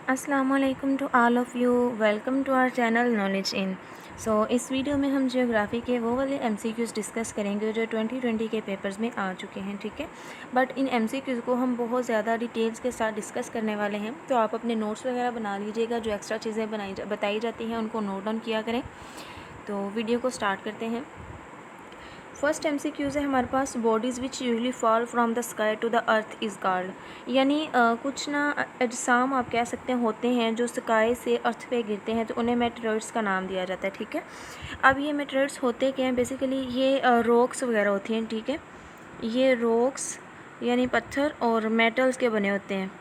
अस्सलामुअलैकुम to all of you. Welcome to our channel knowledge in. इस वीडियो में हम ज्योग्राफ़ी के वो वाले MCQs डिस्कस करेंगे जो 2020 के पेपर्स में आ चुके हैं, ठीक है। बट इन MCQs को हम बहुत ज़्यादा डिटेल्स के साथ डिस्कस करने वाले हैं, तो आप अपने नोट्स वगैरह बना लीजिएगा। जो एक्स्ट्रा चीज़ें बताई जाती हैं उनको नोट डाउन किया करें। तो वीडियो को स्टार्ट करते हैं। फर्स्ट MCQs है हमारे पास, bodies which usually fall from the sky to the earth is called. यानी कुछ ना अजसाम आप कह सकते हैं होते हैं जो स्काई से अर्थ पे गिरते हैं, तो उन्हें मेटेरियल्स का नाम दिया जाता है, ठीक है। अब ये मेटेरियल्स होते क्या हैं, बेसिकली ये रॉक्स वगैरह होती हैं, ठीक है। ये रॉक्स यानी पत्थर और मेटल्स के बने होते हैं,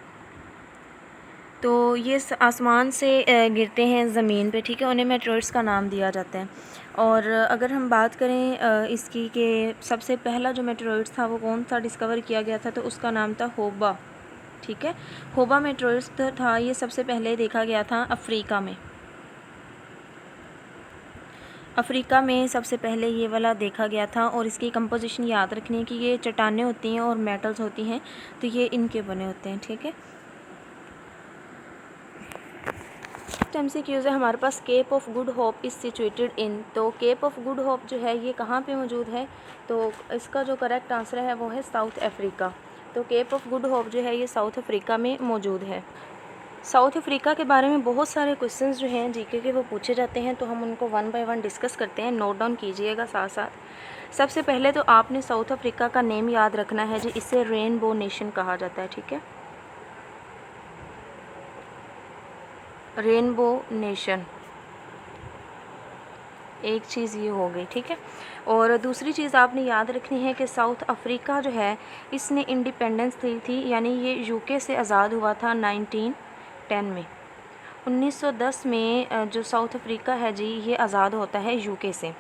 तो ये आसमान से गिरते हैं ज़मीन पे, ठीक है। उन्हें मेटेरियल्स का नाम दिया जाता है। और अगर हम बात करें इसकी कि सबसे पहला जो मेटेरियल्स था वो कौन सा डिस्कवर किया गया था, तो उसका नाम था होबा, ठीक है। होबा मेटेरियल्स था, ये सबसे पहले देखा गया था अफ्रीका में। अफ्रीका में सबसे पहले ये वाला देखा गया था। और इसकी कंपोजिशन याद रखनी है कि ये चट्टानें होती हैं और मेटल्स होती हैं, तो ये इनके बने होते हैं, ठीक है। MCQs है हमारे पास, Cape of Good Hope is situated in. तो केप ऑफ गुड होप जो है ये कहाँ पे मौजूद है, तो इसका जो करेक्ट आंसर है वो है साउथ अफ्रीका। तो केप ऑफ गुड होप जो है ये साउथ अफ्रीका में मौजूद है। साउथ अफ्रीका के बारे में बहुत सारे क्वेश्चंस जो हैं जीके के वो पूछे जाते हैं, तो हम उनको वन बाय वन डिस्कस करते हैं, नोट डाउन कीजिएगा साथ साथ। सबसे पहले तो आपने साउथ अफ्रीका का नेम याद रखना है जी, इसे रेनबो नेशन कहा जाता है, ठीक है। रेनबो नेशन, एक चीज़ ये हो गई, ठीक है। और दूसरी चीज़ आपने याद रखनी है कि साउथ अफ्रीका जो है इसने इंडिपेंडेंस ली थी, यानी ये यूके से आज़ाद हुआ था 1910 में। 1910 में जो साउथ अफ्रीका है जी ये आज़ाद होता है यूके से।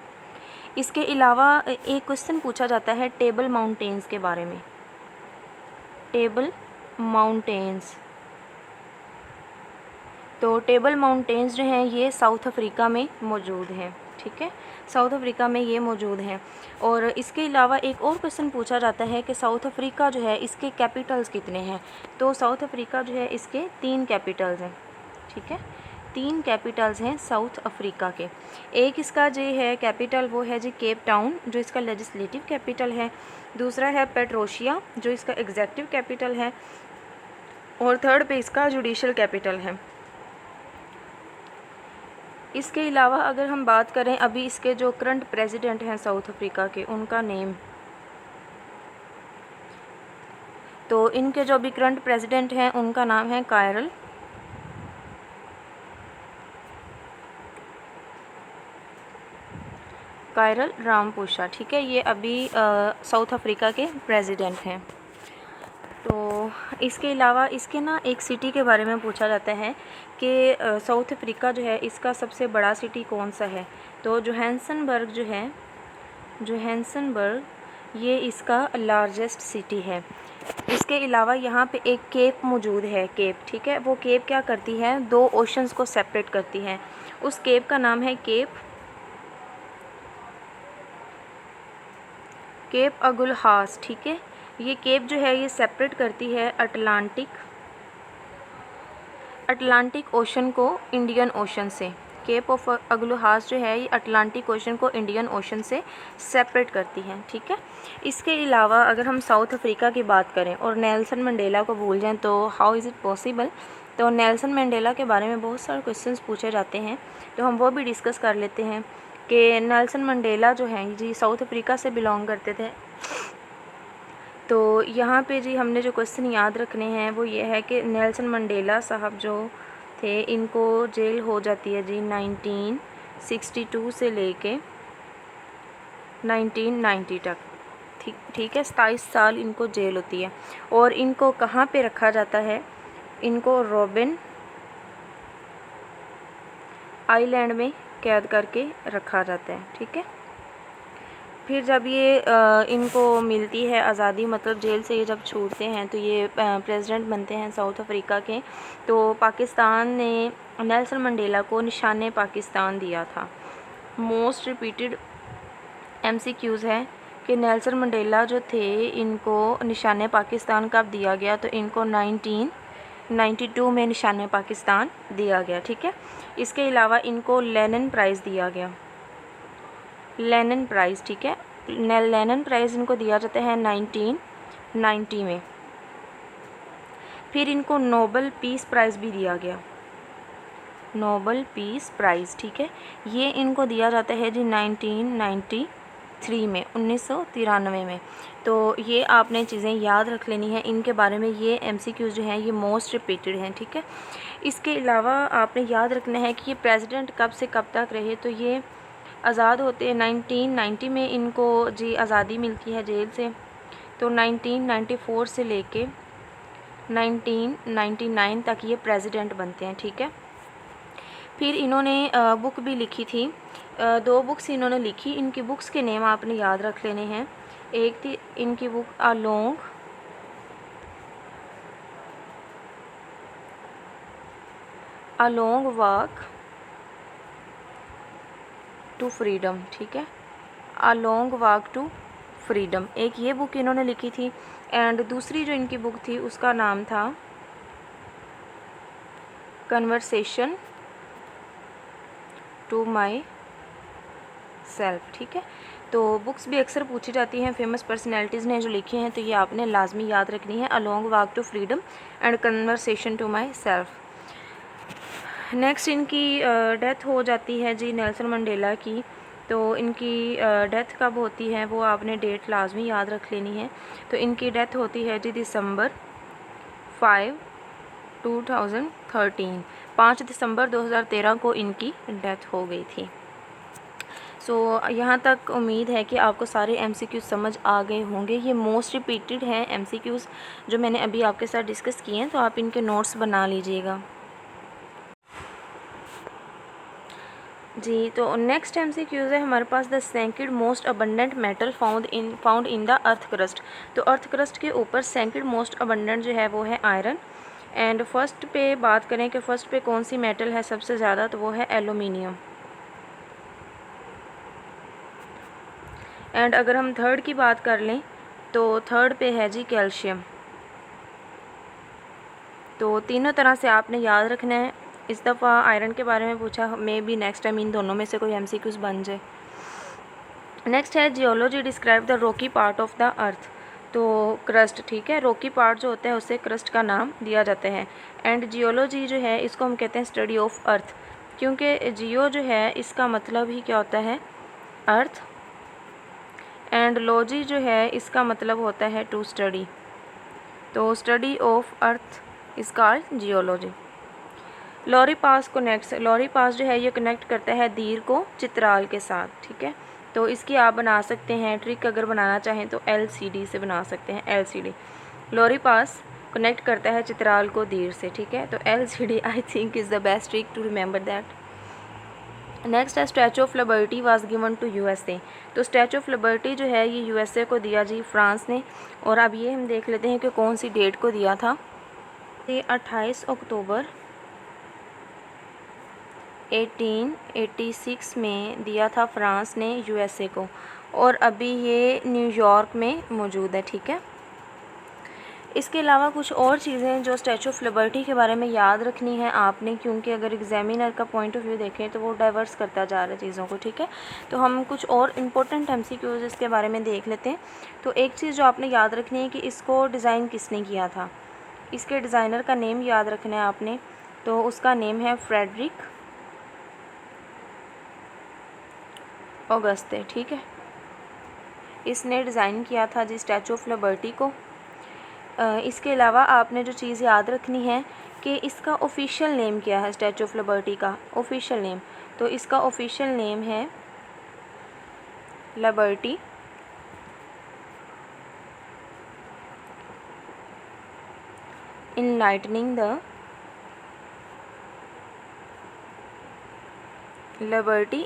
इसके अलावा एक क्वेश्चन पूछा जाता है टेबल माउंटेन्स के बारे में। टेबल माउंटेन्स, तो टेबल माउंटेन्स जो हैं ये साउथ अफ्रीका में मौजूद हैं, ठीक है। साउथ अफ्रीका में ये मौजूद हैं। और इसके अलावा एक और क्वेश्चन पूछा जाता है कि साउथ अफ्रीका जो है इसके कैपिटल्स कितने हैं, तो साउथ अफ्रीका जो है इसके 3 कैपिटल्स हैं, ठीक है। 3 कैपिटल्स हैं साउथ अफ्रीका के। एक इसका जो है कैपिटल वो है जी केप टाउन, जो इसका लेजिस्लेटिव कैपिटल है। दूसरा है पेट्रोशिया, जो इसका एग्जेक्टिव कैपिटल है। और थर्ड पे इसका जुडिशल कैपिटल है। इसके अलावा अगर हम बात करें अभी इसके जो करंट प्रेसिडेंट हैं साउथ अफ्रीका के, उनका नेम, तो इनके जो अभी करंट प्रेसिडेंट हैं उनका नाम है कायरल रामपोसा, ठीक है। ये अभी साउथ अफ्रीका के प्रेसिडेंट हैं। तो इसके अलावा इसके ना एक सिटी के बारे में पूछा जाता है कि साउथ अफ्रीका जो है इसका सबसे बड़ा सिटी कौन सा है, तो जोहान्सबर्ग जो है, जोहान्सबर्ग ये इसका लार्जेस्ट सिटी है। इसके अलावा यहाँ पे एक केप मौजूद है, केप, ठीक है। वो केप क्या करती है, 2 ओशंस को सेपरेट करती है। उस केप का नाम है केप अगुलहास, ठीक है। ये केप जो है ये सेपरेट करती है अटलांटिक ओशन को इंडियन ओशन से। केप ऑफ अगुलहास जो है ये अटलांटिक ओशन को इंडियन ओशन से सेपरेट करती है, ठीक है। इसके अलावा अगर हम साउथ अफ्रीका की बात करें और नेल्सन मंडेला को भूल जाएं तो हाउ इज़ इट पॉसिबल। तो नेल्सन मंडेला के बारे में बहुत सारे क्वेश्चंस पूछे जाते हैं, तो हम वो भी डिस्कस कर लेते हैं कि नेल्सन मंडेला जो हैं जी साउथ अफ्रीका से बिलोंग करते थे। तो यहाँ पे जी हमने जो क्वेश्चन याद रखने हैं वो ये है कि नेल्सन मंडेला साहब जो थे इनको जेल हो जाती है जी 1962 से लेके 1990 तक, ठीक है। 27 साल इनको जेल होती है। और इनको कहाँ पे रखा जाता है, इनको रॉबिन आइलैंड में कैद करके रखा जाता है, ठीक है। फिर जब ये इनको मिलती है आज़ादी, मतलब जेल से ये जब छूटते हैं तो ये प्रेसिडेंट बनते हैं साउथ अफ्रीका के। तो पाकिस्तान ने नेल्सन मंडेला को निशाने पाकिस्तान दिया था। मोस्ट रिपीटेड MCQs है कि नेल्सन मंडेला जो थे इनको निशाने पाकिस्तान कब दिया गया, तो इनको 92 में निशान पाकिस्तान दिया गया, ठीक है। इसके अलावा इनको लेनिन प्राइज़ दिया गया, लेनिन प्राइज़, ठीक है। लेनिन प्राइज़ इनको दिया जाता है 1990 में। फिर इनको नोबल पीस प्राइज़ भी दिया गया, नोबल पीस प्राइज़, ठीक है। ये इनको दिया जाता है जी 1993 में, 1993 में। तो ये आपने चीज़ें याद रख लेनी है इनके बारे में। ये MCQs जो हैं ये मोस्ट रिपीटेड हैं, ठीक है। इसके अलावा आपने याद रखना है कि ये प्रेसिडेंट कब से कब तक रहे। तो ये आज़ाद होते हैं 1990 में, इनको जी आज़ादी मिलती है जेल से। तो 1994 से लेके 1999 तक ये प्रेसिडेंट बनते हैं, ठीक है। फिर इन्होंने बुक भी लिखी थी, 2 बुक्स इन्होंने लिखी। इनकी बुक्स के नेम आपने याद रख लेने हैं। एक थी इनकी book a long walk to freedom, ठीक है। A long walk to freedom, एक ये बुक इन्होंने लिखी थी। एंड दूसरी जो इनकी बुक थी उसका नाम था कन्वर्सेशन टू माई सेल्फ, ठीक है। तो बुक्स भी अक्सर पूछी जाती हैं, फेमस पर्सनैलिटीज़ ने जो लिखी हैं, तो ये आपने लाजमी याद रखनी है, a long walk to freedom and conversation to my self. Next इनकी डेथ हो जाती है जी नेल्सन मंडेला की। तो इनकी डेथ कब होती है वो आपने डेट लाजमी याद रख लेनी है। तो इनकी डेथ होती है जी December 5, 2013, 5 दिसंबर 2013 को इनकी डेथ हो गई थी। सो यहाँ तक उम्मीद है कि आपको सारे MCQs समझ आ गए होंगे। ये मोस्ट रिपीटेड हैं MCQs जो मैंने अभी आपके साथ डिस्कस किए हैं, तो आप इनके नोट्स बना लीजिएगा जी। तो नेक्स्ट MCQs है हमारे पास, the second most abundant metal found in the earth crust. तो अर्थ क्रस्ट के ऊपर सेकेंड मोस्ट अबंडेंट जो है वो है आयरन। एंड फर्स्ट पे बात करें कि फ़र्स्ट पे कौन सी मेटल है सबसे ज़्यादा, तो वो है एलुमिनियम। एंड अगर हम थर्ड की बात कर लें तो थर्ड पे है जी कैल्शियम। तो तीनों तरह से आपने याद रखना है। इस दफ़ा आयरन के बारे में पूछा, may be next time in दोनों में से कोई MCQs बन जाए। नेक्स्ट है geology describe the Rocky part of the earth. तो क्रस्ट, ठीक है, रॉकी पार्ट जो होता है उसे क्रस्ट का नाम दिया जाता है। एंड जियोलॉजी जो है इसको हम कहते हैं स्टडी ऑफ अर्थ, क्योंकि जियो जो है इसका मतलब ही क्या होता है अर्थ, एंड लॉजी जो है इसका मतलब होता है टू स्टडी। तो study of earth is called geology. Lowari pass connects, Lowari pass जो है ये कनेक्ट करता है दीर को चित्राल के साथ, ठीक है। तो इसकी आप बना सकते हैं ट्रिक, अगर बनाना चाहें तो LCD से बना सकते हैं, LCD। लॉरी पास कनेक्ट करता है चित्राल को दीर से, ठीक है। तो LCD I think is the best trick to remember that. Next है Statue of Liberty was given to USA। तो स्टैचू ऑफ लिबर्टी जो है ये USA को दिया जी फ्रांस ने। और अब ये हम देख लेते हैं कि कौन सी डेट को दिया था। ये 28 अक्टूबर 1886 में दिया था फ्रांस ने USA को, और अभी ये न्यूयॉर्क में मौजूद है, ठीक है। इसके अलावा कुछ और चीज़ें जो स्टैचू ऑफ लिबर्टी के बारे में याद रखनी है आपने, क्योंकि अगर एग्जामिनर का पॉइंट ऑफ व्यू देखें तो वो डाइवर्स करता जा रहा है चीज़ों को, ठीक है। तो हम कुछ और इम्पोर्टेंट MCQs इसके बारे में देख लेते हैं। तो एक चीज़ जो आपने याद रखनी है कि इसको डिज़ाइन किसने किया था, इसके डिज़ाइनर का नेम याद रखना है आपने। तो उसका नेम है फ्रेडरिक ऑगस्टे, ठीक है। इसने डिज़ाइन किया था जी स्टैचू ऑफ लिबर्टी को। इसके अलावा आपने जो चीज़ याद रखनी है कि इसका ऑफिशियल नेम क्या है, स्टैचू ऑफ लिबर्टी का ऑफिशियल नेम। तो इसका ऑफिशियल नेम है लिबर्टी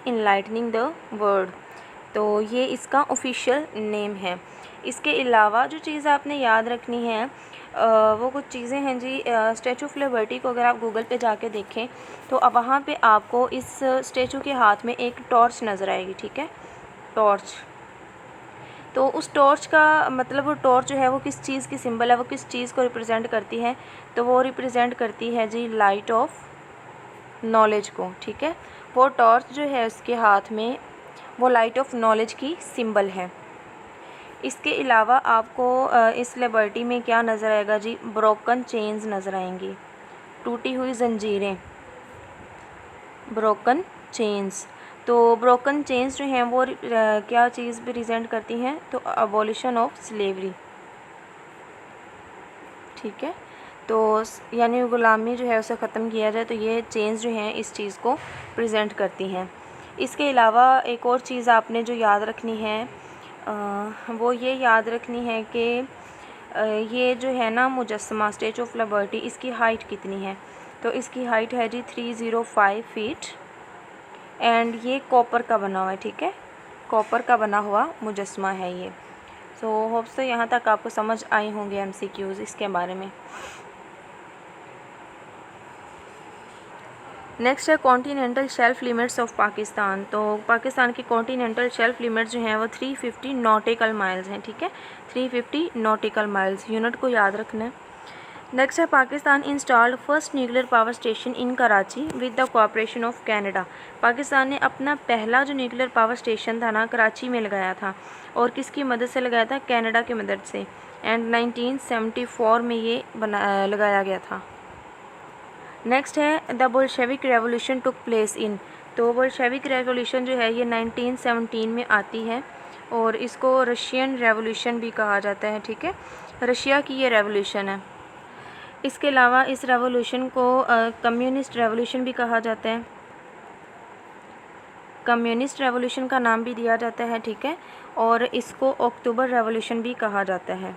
इनलाइटनिंग द वर्ल्ड। तो ये इसका ऑफिशियल नेम है। इसके अलावा जो चीज़ आपने याद रखनी है वो कुछ चीज़ें हैं जी। स्टैचू ऑफ लिबर्टी को अगर आप गूगल पे जाके देखें तो अब वहाँ पे आपको इस स्टैचू के हाथ में एक टॉर्च नज़र आएगी, ठीक है, टॉर्च। तो उस टॉर्च का मतलब वो टॉर्च जो है वो किस चीज़ की सिंबल है, वो किस चीज़ को रिप्रेजेंट करती है, तो वो रिप्रेजेंट करती है जी लाइट ऑफ नॉलेज को। ठीक है, वो टॉर्च जो है उसके हाथ में वो लाइट ऑफ नॉलेज की सिंबल है। इसके अलावा आपको इस लिबर्टी में क्या नज़र आएगा जी, ब्रोकन चेन्स नज़र आएंगी, टूटी हुई जंजीरें, ब्रोकन चेन्स। तो ब्रोकन चेन्स जो हैं वो क्या चीज़ रिप्रेजेंट करती हैं, तो अबॉलिशन ऑफ स्लेवरी। ठीक है, तो यानी गुलामी जो है उसे ख़त्म किया जाए, तो ये चेन्स जो हैं इस चीज़ को प्रेजेंट करती हैं। इसके अलावा एक और चीज़ आपने जो याद रखनी है वो ये याद रखनी है कि ये जो है ना मुजस्समा स्टैचू ऑफ लिबर्टी, इसकी हाइट कितनी है, तो इसकी हाइट है जी 305 फीट एंड ये कॉपर का बना हुआ है। ठीक है, कॉपर का बना हुआ मुजस्समा है ये। सो होप से यहाँ तक आपको समझ आए होंगे एमसीक्यूज़ इसके बारे में। नेक्स्ट है continental shelf limits of Pakistan. तो पाकिस्तान की कॉन्टीनेंटल शेल्फ लिमिट्स जो हैं वो 350 नॉटिकल माइल्स हैं। ठीक है, 350 नॉटिकल माइल्स, यूनिट को याद रखना है। नेक्स्ट है Pakistan installed first nuclear power station in Karachi with the cooperation of Canada. Pakistan ने अपना पहला जो न्यूक्लियर पावर स्टेशन था ना कराची में लगाया था, और किसकी मदद से लगाया था, कनाडा की मदद से, एंड 1974 में ये लगाया गया था। नेक्स्ट है the Bolshevik revolution took place in. तो बोल्शेविक रेवोल्यूशन जो है ये 1917 में आती है, और इसको रशियन रेवोल्यूशन भी कहा जाता है। ठीक है, रशिया की ये रेवोल्यूशन है। इसके अलावा इस रेवोल्यूशन को कम्युनिस्ट रेवोल्यूशन भी कहा जाता है, कम्युनिस्ट रेवोल्यूशन का नाम भी दिया जाता है। ठीक है, और इसको अक्टूबर रेवोल्यूशन भी कहा जाता है,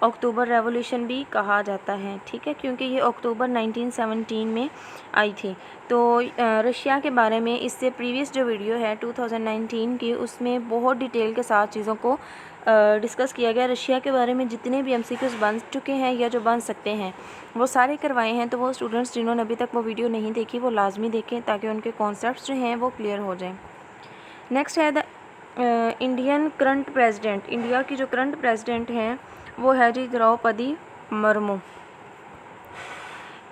अक्टूबर रेवोल्यूशन भी कहा जाता है। ठीक है, क्योंकि ये अक्टूबर 1917 में आई थी। तो रशिया के बारे में इससे प्रीवियस जो वीडियो है 2019 की, उसमें बहुत डिटेल के साथ चीज़ों को डिस्कस किया गया। रशिया के बारे में जितने भी एमसीक्यूज़ बन चुके हैं या जो बन सकते हैं वो सारे करवाए हैं। तो वो स्टूडेंट्स जिन्होंने अभी तक वो वीडियो नहीं देखी वो लाजमी देखें, ताकि उनके कॉन्सेप्ट्स जो हैं वो क्लियर हो जाएँ। नेक्स्ट है the Indian current president. India की जो करंट प्रेसिडेंट हैं वो है जी Draupadi Murmu.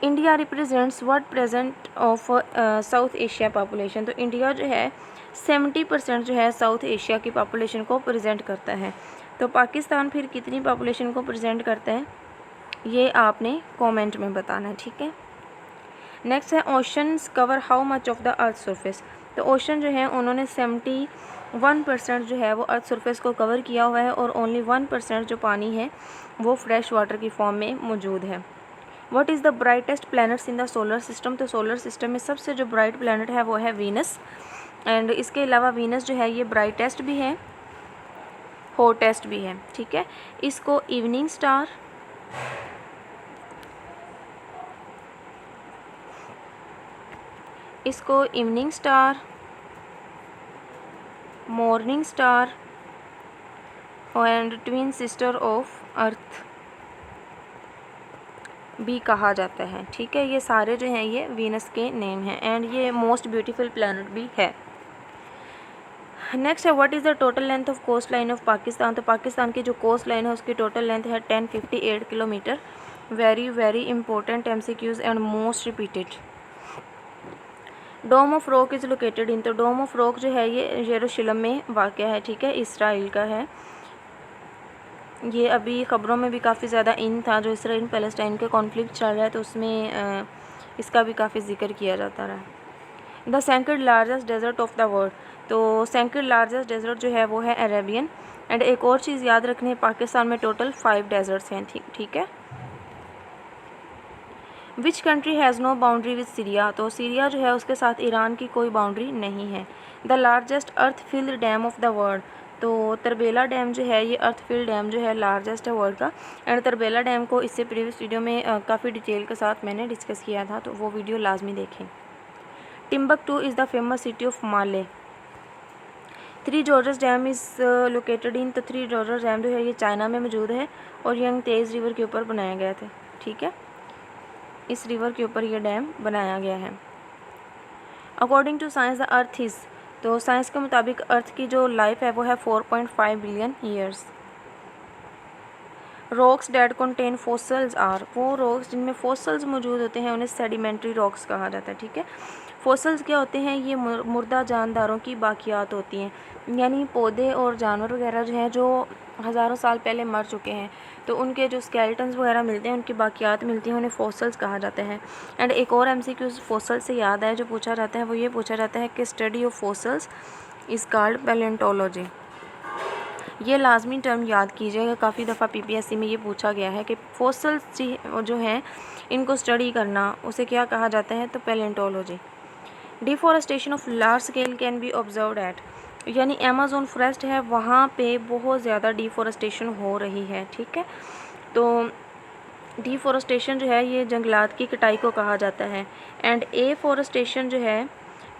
India represents what present of South Asia population. तो इंडिया जो है 70% जो है साउथ एशिया की पॉपुलेशन को प्रेजेंट करता है। तो पाकिस्तान फिर कितनी पॉपुलेशन को प्रेजेंट करता है, ये आपने कमेंट में बताना है। ठीक है, नेक्स्ट है oceans cover how much of the earth surface. तो ओशन जो है उन्होंने 71% जो है वो अर्थ सरफेस को कवर किया हुआ है, और ओनली 1% जो पानी है वो फ्रेश वाटर की फॉर्म में मौजूद है। What is the brightest planets in the solar system. तो सोलर सिस्टम में सबसे जो ब्राइट प्लैनेट है वो है वीनस, एंड इसके अलावा वीनस जो है ये ब्राइटेस्ट भी है, हॉटेस्ट भी है। ठीक है, इसको इवनिंग स्टार, इसको evening star, morning star and twin sister of earth भी कहा जाता है। ठीक है, ये सारे जो हैं ये वीनस के नेम हैं, एंड ये मोस्ट ब्यूटीफुल प्लैनेट भी है। नेक्स्ट है what is the total length of coast line of Pakistan. तो पाकिस्तान की जो कोस्ट लाइन है उसकी टोटल लेंथ है 1058 किलोमीटर। Very very important MCQs and most repeated. Dome of rock is located in. तो डोम ऑफ रॉक जो है ये यरूशलेम में वाक़ है। ठीक है, इसराइल का है। ये अभी ख़बरों में भी काफ़ी ज़्यादा इन था, जो इसराइल पैलेस्टाइन के कॉन्फ्लिक्ट चल रहा है, तो उसमें इसका भी काफ़ी जिक्र किया जाता रहा है। The second largest desert of the world. तो सेकंड लार्जेस्ट डेजर्ट जो है वो है अरेबियन। एंड एक और चीज़ याद रखनी है, पाकिस्तान में टोटल 5 डेजर्ट्स हैं। ठीक है। Which country has no boundary with Syria. तो सीरिया जो है उसके साथ ईरान की कोई बाउंड्री नहीं है। The largest earth field dam of the world. तो तरबेला डैम जो है ये अर्थ फिल्ड डैम जो है लार्जेस्ट है वर्ल्ड का। एंड तरबेला डैम को इससे प्रीवियस वीडियो में काफ़ी डिटेल के साथ मैंने डिस्कस किया था, तो वो वीडियो लाजमी देखें। Timbuktu is the famous city of Male. Three George's dam is located in. तो थ्री जॉर्जेस डैम जो है ये चाइना में मौजूद है, और यंग तेज़ रिवर के ऊपर बनाया गया था। ठीक है, इस रिवर के ऊपर ये डैम बनाया गया है। According to science the earth is तो साइंस के मुताबिक अर्थ की जो लाइफ है वो है 4.5 billion years. Rocks that contain fossils are, वो रॉक्स जिनमें फॉसल्स मौजूद होते हैं उन्हें सेडिमेंट्री रॉक्स कहा जाता है, ठीक है। फॉसल्स क्या होते हैं, ये मुर्दा जानदारों की बाकियात होती हैं, यानी पौधे और जानवर वगैरह जो हैं जो हज़ारों साल पहले मर चुके हैं, तो उनके जो स्केलेटन्स वगैरह मिलते हैं, उनकी बाकियात मिलती हैं, उन्हें फॉसल्स कहा जाता है। एंड एक और MCQ फॉसल से याद है जो पूछा जाता है, वो ये पूछा जाता है कि study of fossils is called palaeontology. ये लाजमी टर्म याद कीजिएगा, काफ़ी दफ़ा PPSC में ये पूछा गया है कि फॉसल्स जो हैं इनको स्टडी करना उसे क्या कहा जाता है, तो palaeontology. Deforestation of large scale can be observed eight, यानी अमेज़न फॉरेस्ट है वहाँ पे बहुत ज़्यादा डिफॉरेस्टेशन हो रही है, ठीक है। तो डिफॉरेस्टेशन जो है ये जंगलात की कटाई को कहा जाता है। एंड एफॉरेस्टेशन जो है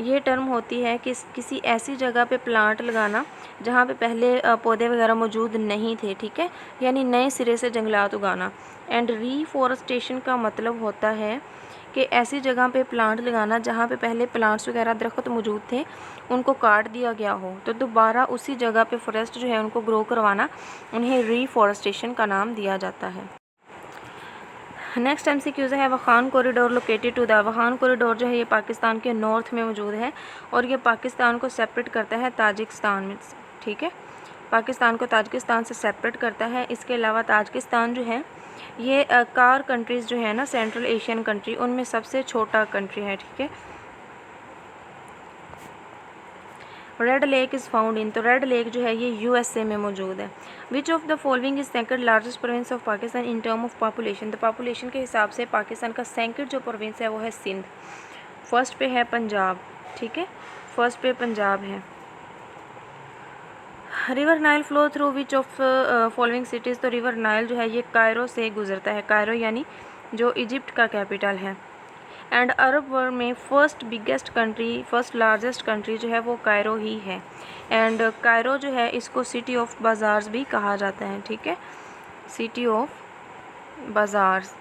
ये टर्म होती है कि किसी ऐसी जगह पे प्लांट लगाना जहाँ पे पहले पौधे वगैरह मौजूद नहीं थे, ठीक है, यानी नए सिरे से जंगलात उगाना। एंड रीफॉरेस्टेशन का मतलब होता है कि ऐसी जगह पे प्लांट लगाना जहाँ पे पहले प्लांट्स वगैरह दरख्त मौजूद थे, उनको काट दिया गया हो तो दोबारा उसी जगह पे फॉरेस्ट जो है उनको ग्रो करवाना, उन्हें रीफॉरेस्टेशन का नाम दिया जाता है। नेक्स्ट MCQ है Wakhan corridor located to the, Wakhan corridor जो है ये पाकिस्तान के नॉर्थ में मौजूद है और ये पाकिस्तान को सेपरेट करता है ताजिकिस्तान में, ठीक है, पाकिस्तान को ताजिकिस्तान से सेपरेट करता है। इसके अलावा ताजिकिस्तान जो है ये कार कंट्रीज़ जो है ना, सेंट्रल एशियन कंट्री, उनमें सबसे छोटा कंट्री है, ठीक है। Red lake is found in, तो रेड लेक जो है ये USA में मौजूद है। Which of the following is second largest province of Pakistan in term of population, तो पॉपुलेशन के हिसाब से पाकिस्तान का सेकंड जो प्रोविंस है वो है सिंध, फर्स्ट पे है पंजाब, ठीक है, फर्स्ट पे पंजाब है। River Nile flow through which of following cities, तो रिवर नाइल जो है ये कायरो से गुजरता है, कायरो यानी जो इजिप्ट का कैपिटल है। एंड अरब वर्ल्ड में first biggest country, first largest country जो है वो कायरो ही है। एंड कायरो जो है इसको सिटी ऑफ बाज़ार्स भी कहा जाता है, ठीक है, city of bazaars.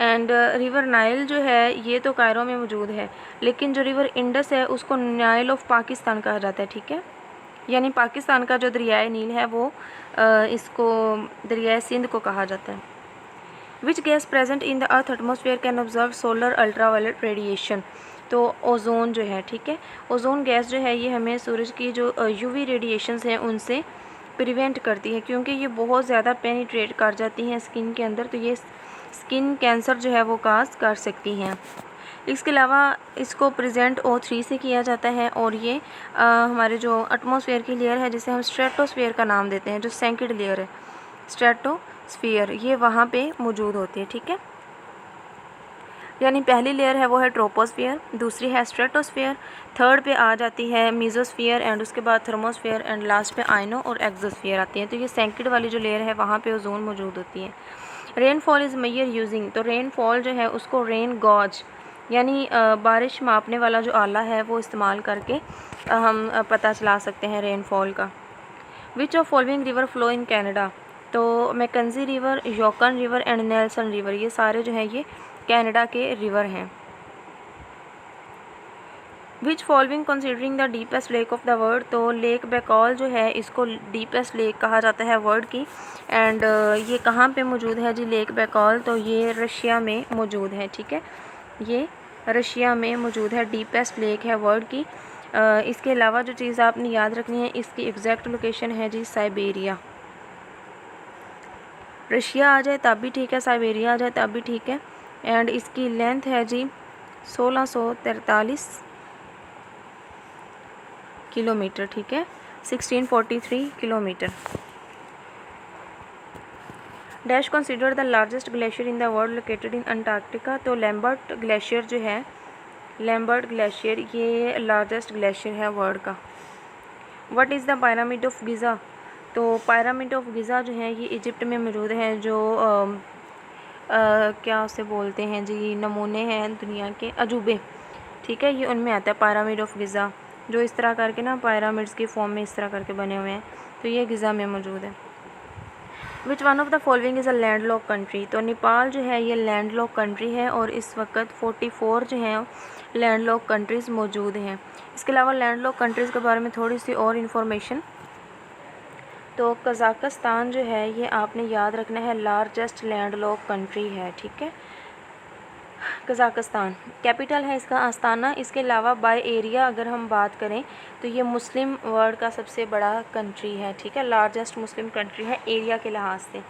And river Nile जो है ये तो कायरो में मौजूद है, लेकिन जो रिवर इंडस है उसको नाइल ऑफ पाकिस्तान कहा जाता है, ठीक है, यानी पाकिस्तान का जो दरियाए नील है वो इसको दरियाए सिंध को कहा जाता है। Which gas present in the earth atmosphere can observe solar ultraviolet radiation, तो ओजोन जो है, ठीक है, ओजोन गैस जो है ये हमें सूरज की जो UV रेडिएशंस हैं उनसे प्रिवेंट करती है, क्योंकि ये बहुत ज़्यादा पेनिट्रेट कर जाती हैं स्किन के अंदर, तो ये स्किन कैंसर जो है वो काज कर सकती हैं। इसके अलावा इसको प्रेजेंट O3 से किया जाता है और ये हमारे जो एटमॉस्फेयर की लेयर है जिसे हम स्ट्रेटोस्फेयर का नाम देते हैं, जो सेकंड लेयर है स्ट्रेटोस्फेयर, ये वहाँ पे मौजूद होती है, ठीक है, यानी पहली लेयर है वो है ट्रोपोस्फेयर, दूसरी है स्ट्रेटोस्फेयर, थर्ड पे आ जाती है मीजोस्फेयर एंड उसके बाद थर्मोस्फेयर एंड लास्ट पे आइनो और एक्सोस्फेयर आती है। तो ये सेकंड वाली जो लेयर है वहाँ पे ओजोन मौजूद होती है। रेनफॉल इज़ मेजर यूजिंग, तो रेनफॉल जो है उसको रेन गॉज यानी बारिश मापने वाला जो आला है वो इस्तेमाल करके हम पता चला सकते हैं रेनफॉल का। Which of following river flow in Canada, तो Mackenzie river, Yukon river and Nelson river, ये सारे जो हैं ये कनाडा के रिवर हैं। Which following considering the deepest lake of the world, तो लेक बैकॉल जो है इसको डीपेस्ट लेक कहा जाता है वर्ल्ड की। एंड ये कहाँ पे मौजूद है जी लेक बैकॉल, तो ये रशिया में मौजूद है, ठीक है, ये रशिया में मौजूद है, डीपेस्ट लेक है वर्ल्ड की। इसके अलावा जो चीज़ आपने याद रखनी है इसकी एग्जैक्ट लोकेशन है जी साइबेरिया, रशिया आ जाए तब भी ठीक है, साइबेरिया आ जाए तब भी ठीक है। एंड इसकी लेंथ है जी 1643 किलोमीटर, ठीक है, 1643 kilometre. Dash consider the largest glacier in the world located in Antarctica, तो लैम्बर्ट ग्लेशियर जो है, लैम्बर्ट ग्लेशियर ये लार्जेस्ट ग्लेशियर है वर्ल्ड का। What is the pyramid of Giza, तो पिरामिड ऑफ गिज़ा जो है ये इजिप्ट में मौजूद है, जो क्या उसे बोलते हैं जी, नमूने हैं दुनिया के अजूबे, ठीक है, ये उनमें आता है पिरामिड ऑफ गिज़ा, जो इस तरह करके ना पिरामिड्स की फॉर्म में इस तरह करके बने हुए हैं, तो ये गिज़ा में मौजूद है। Which one of the following is a land lock country. तो नेपाल जो है ये लैंड लॉक कंट्री है और इस वक्त 44 जो हैं लैंड लॉक कंट्रीज़ मौजूद हैं। इसके अलावा लैंड लॉक कंट्रीज़ के बारे में थोड़ी सी और इन्फॉर्मेशन। तो कज़ाकिस्तान जो है ये आपने याद रखना है लार्जेस्ट लैंड लॉक कंट्री है, ठीक है। कज़ाकिस्तान कैपिटल है इसका अस्ताना। इसके अलावा बाय एरिया अगर हम बात करें तो ये मुस्लिम वर्ल्ड का सबसे बड़ा कंट्री है, ठीक है, लार्जेस्ट मुस्लिम कंट्री है एरिया के लिहाज से।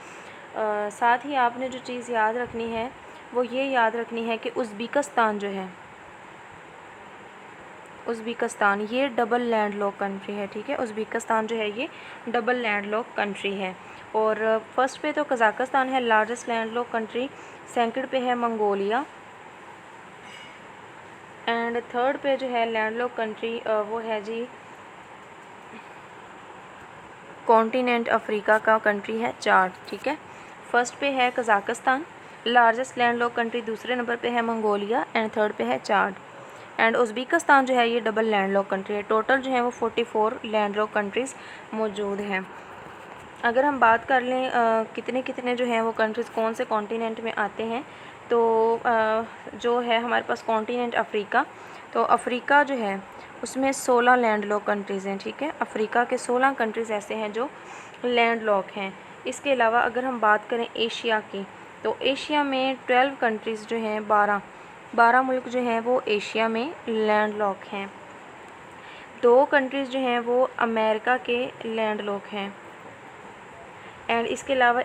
साथ ही आपने जो चीज़ याद रखनी है वो ये याद रखनी है कि उज़्बेकिस्तान जो है, उज़्बेकिस्तान ये डबल लैंड लॉक कंट्री है, ठीक है। उज़्बेकिस्तान जो है ये डबल लैंड लॉक कंट्री है। और फर्स्ट पे तो कज़ाकिस्तान है largest land lock country, second पे है मंगोलिया एंड थर्ड पे जो है लैंड लॉक कंट्री वो है जी कॉन्टिनेंट अफ्रीका का कंट्री है चाड, ठीक है। फर्स्ट पे है Kazakhstan largest land lock country, दूसरे नंबर पे है मंगोलिया एंड थर्ड पे है चाड। एंड उज़्बेकिस्तान जो है ये डबल लैंड लॉक कंट्री है। टोटल जो है वो 44 लैंड लॉक कंट्रीज़ मौजूद हैं। अगर हम बात कर लें कितने कितने जो हैं वो कंट्रीज़ कौन से कॉन्टिनेंट में आते हैं, तो जो है हमारे पास कॉन्टिनेंट अफ्रीका, तो अफ्रीका जो है उसमें 16 लैंड लॉक कंट्रीज़ हैं, ठीक है। अफ्रीका के 16 कंट्रीज़ ऐसे हैं जो लैंड लॉक हैं। इसके अलावा अगर हम बात करें एशिया की, तो एशिया में 12 कंट्रीज़ जो हैं 12 मुल्क जो हैं वो एशिया में लैंड लॉक हैं। 2 कंट्रीज़ जो हैं वो अमेरिका के लैंड लॉक हैं एंड इसके अलावा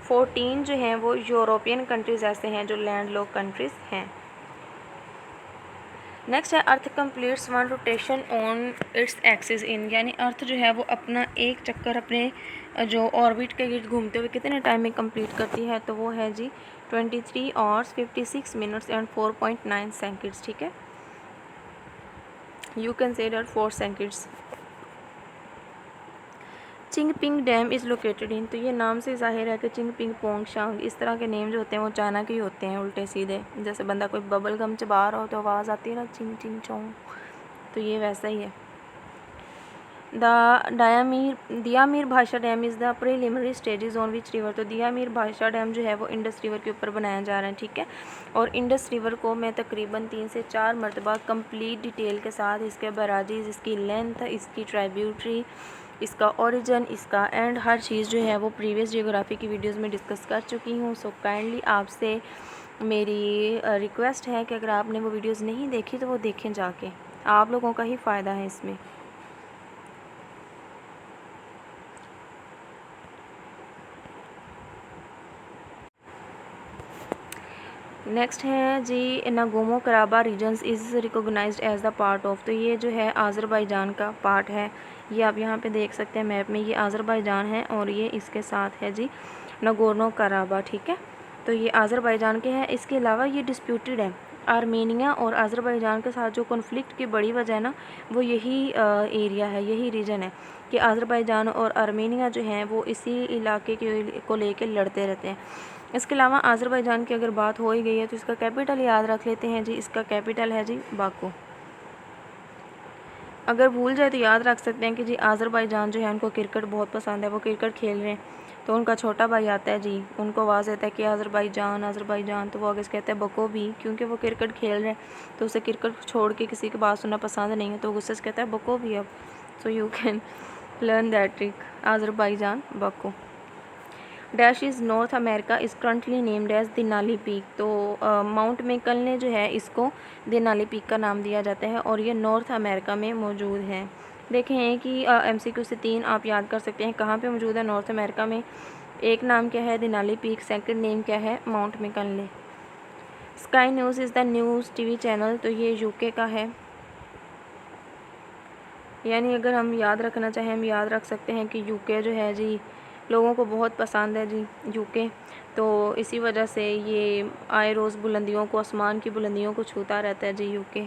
14 जो हैं वो यूरोपियन कंट्रीज़ ऐसे हैं जो लैंड लॉक कंट्रीज़ हैं। नेक्स्ट है earth completes one rotation on its axis in, यानी अर्थ जो है वो अपना एक चक्कर अपने जो ऑर्बिट के गिर्द घूमते हुए कितने टाइम में कंप्लीट करती है, तो वो है जी 23 आवर्स 56 मिनट्स एंड 4.9 सेकंड्स, ठीक है। You can say that 4 seconds. Jinping dam is located in, तो ये नाम से ज़ाहिर है कि चिंगपिंग पोंग शांग इस तरह के नेम जो होते हैं वो चाइना के ही होते हैं उल्टे सीधे। जैसे बंदा कोई बबल गम चबा रहा हो तो आवाज़ आती है ना चिंग चिंग चोंग, तो ये वैसा ही है। दियामीर भाषा dam is the preliminary stages on which river, तो दियामीर भाषा डैम जो है वो इंडस रिवर के ऊपर बनाया जा रहा है, ठीक है। और इंडस रिवर को मैं तकरीबन 3 से 4 मरतबा कंप्लीट डिटेल के साथ इसके बराजीज, इसकी लेंथ, इसकी ट्राइब्यूटरी, इसका ओरिजिन, इसका एंड हर चीज़ जो है वो प्रीवियस जियोग्राफी की वीडियोस में डिस्कस कर चुकी हूँ। सो काइंडली आपसे मेरी रिक्वेस्ट है कि अगर आपने वो वीडियोस नहीं देखी तो वो देखें जाके, आप लोगों का ही फ़ायदा है इसमें। नेक्स्ट है जी Nagorno Karabakh regions is recognized as the part of, तो ये जो है आज़रबाईजान का पार्ट है। ये आप यहाँ पे देख सकते हैं मैप में, ये आज़रबाईजान है और ये इसके साथ है जी नागोर्नो कराबा, ठीक है। तो ये आज़रबाईजान के हैं। इसके अलावा ये डिस्प्यूटेड है आर्मेनिया और आज़रबाईजान के साथ। जो कॉन्फ्लिक्ट की बड़ी वजह है ना वो यही एरिया है, यही रीजन है कि आज़रबाईजान और आर्मेनिया जो हैं वो इसी इलाके को लेकर लड़ते रहते हैं। इसके अलावा आज़रबाईजान की अगर बात हो ही गई है तो इसका कैपिटल याद रख लेते हैं जी, इसका कैपिटल है जी बाकू। अगर भूल जाए तो याद रख सकते हैं कि जी आज़रबाईजान जो है उनको क्रिकेट बहुत पसंद है, वो क्रिकेट खेल रहे हैं तो उनका छोटा भाई आता है जी, उनको आवाज़ देता है कि आज़रबाईजान आज़रबाईजान, तो वो आगे से कहते हैं बको भी, क्योंकि वो क्रिकेट खेल रहे हैं तो उसे क्रिकेट छोड़ के किसी की बात सुनना पसंद नहीं है तो गुस्से से कहता है बको भी अब। So you can learn that trick, Azerbaijan Baku. Dash is North America is currently named as Denali peak, तो माउंट मैककिनले जो है इसको देनाली पीक का नाम दिया जाता है और ये नॉर्थ अमेरिका में मौजूद है। देखें कि MCQ से 3 आप याद कर सकते हैं कहाँ पे मौजूद है नॉर्थ अमेरिका में। एक नाम क्या है देनाली पीक, सेकंड नेम क्या है mount McKinley. Sky news is the news TV channel, तो ये UK का है। यानी अगर हम याद रखना चाहें हम याद रख सकते हैं कि UK जो है जी लोगों को बहुत पसंद है जी UK, तो इसी वजह से ये आए रोज़ बुलंदियों को, आसमान की बुलंदियों को छूता रहता है जी UK,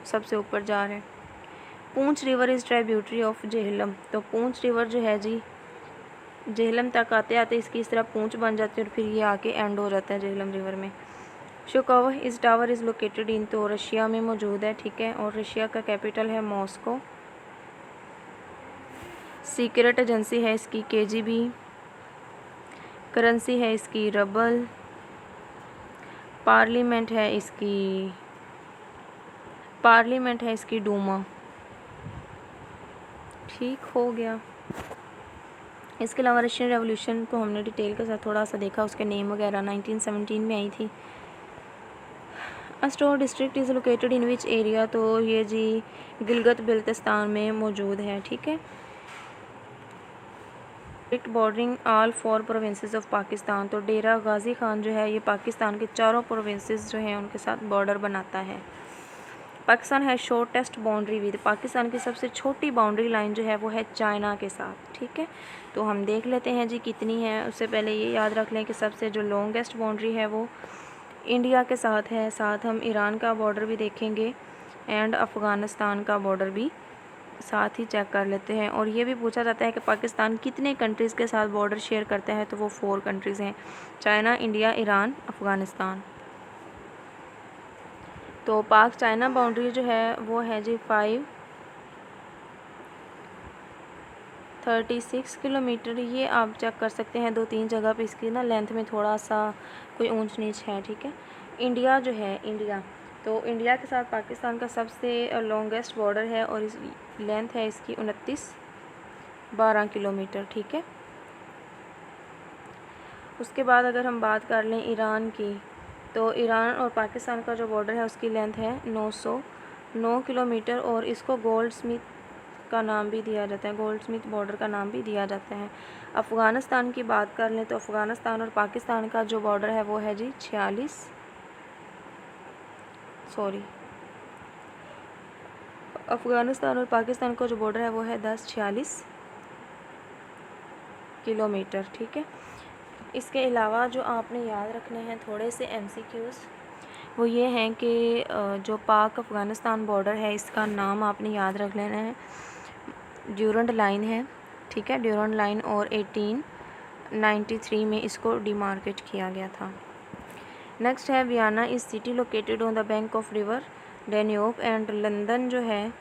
सबसे ऊपर जा रहे हैं। पूंछ river is tributary of Jhelum, तो पूंछ रिवर जो है जी जेहलम तक आते आते इसकी इस तरह पूंछ बन जाती है और फिर ये आके एंड हो जाता है जेहलम रिवर में। शुकोवा इस टावर इज़ लोकेटेड इन, तो रशिया में मौजूद है, ठीक है, और रशिया का कैपिटल है मॉस्को। सीक्रेट एजेंसी है इसकी KGB। करेंसी है इसकी रबल, पार्लियामेंट है इसकी डूमा। ठीक हो गया। इसके अलावा रशियन रेवोल्यूशन को हमने डिटेल के साथ थोड़ा सा देखा, उसके नेम वगैरह 1917 में आई थी। Store district is located in which area, तो ये जी गिलगित बिल्तिस्तान में मौजूद है। ठीक है। District bordering all 4 provinces of Pakistan, तो डेरा गाजी खान जो है ये पाकिस्तान के चारों प्रोविंसेस जो हैं उनके साथ बॉर्डर बनाता है। पाकिस्तान है शॉर्टेस्ट बाउंड्री विद, पाकिस्तान की सबसे छोटी बाउंड्री लाइन जो है वो है चाइना के साथ। ठीक है, तो हम देख लेते हैं जी कितनी है। उससे पहले ये याद रख लें कि सबसे जो लॉन्गेस्ट बाउंड्री है वो इंडिया के साथ है। साथ हम ईरान का बॉर्डर भी देखेंगे एंड अफ़गानिस्तान का बॉर्डर भी साथ ही चेक कर लेते हैं। और ये भी पूछा जाता है कि पाकिस्तान कितने कंट्रीज़ के साथ बॉर्डर शेयर करता है, तो वो 4 कंट्रीज़ हैं, चाइना, इंडिया, ईरान, अफ़गानिस्तान। तो पाक चाइना बाउंड्री जो है वो है जी 536 किलोमीटर। ये आप चेक कर सकते हैं 2-3 जगह पे इसकी ना लेंथ में थोड़ा सा कोई ऊंच नीच है। ठीक है। इंडिया जो है तो इंडिया के साथ पाकिस्तान का सबसे लॉन्गेस्ट बॉर्डर है और इस लेंथ है इसकी 29-12 किलोमीटर। ठीक है। उसके बाद अगर हम बात कर लें ईरान की, तो ईरान और पाकिस्तान का जो बॉर्डर है उसकी लेंथ है 909 किलोमीटर और इसको गोल्ड स्मिथ का नाम भी दिया जाता है, गोल्ड स्मिथ बॉर्डर का नाम भी दिया जाता है। अफ़गानिस्तान की बात कर लें तो अफ़गानिस्तान और पाकिस्तान का जो बॉर्डर है वो है जी अफ़गानिस्तान और पाकिस्तान का जो बॉर्डर है वो है 1046 किलोमीटर। ठीक है। इसके अलावा जो आपने याद रखने हैं थोड़े से MCQs, वो ये हैं कि जो पाक अफ़गानिस्तान बॉर्डर है इसका नाम आपने याद रख लेना है, ड्यूरेंट लाइन है। ठीक है, ड्यूरेंट लाइन, और 1893 में इसको डिमार्केट किया गया था। नेक्स्ट है Vienna is city located on the bank of river Danube, and London जो है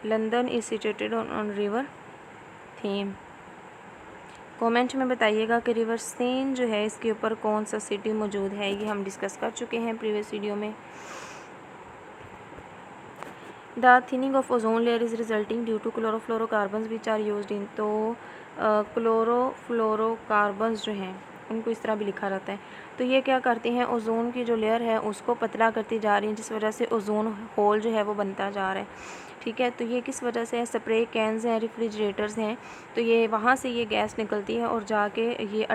London is situated on river Thames. कमेंट में बताइएगा कि रिवर सेन जो है इसके ऊपर कौन सा सिटी मौजूद है। ये हम डिस्कस कर चुके हैं प्रीवियस वीडियो में। The thinning of ozone layer is resulting due to chlorofluorocarbons which are used in, तो क्लोरोफ्लोरोकार्बन्स जो हैं उनको इस तरह भी लिखा जाता है। तो ये क्या करती हैं, ओजोन की जो लेयर है उसको पतला करती जा रही है, जिस वजह से ओजोन होल जो है वो बनता जा रहा है। ठीक है, तो ये किस वजह से है, स्प्रे कैंस हैं, रेफ्रिजरेटर्स हैं, तो ये वहाँ से ये गैस निकलती है और जाके ये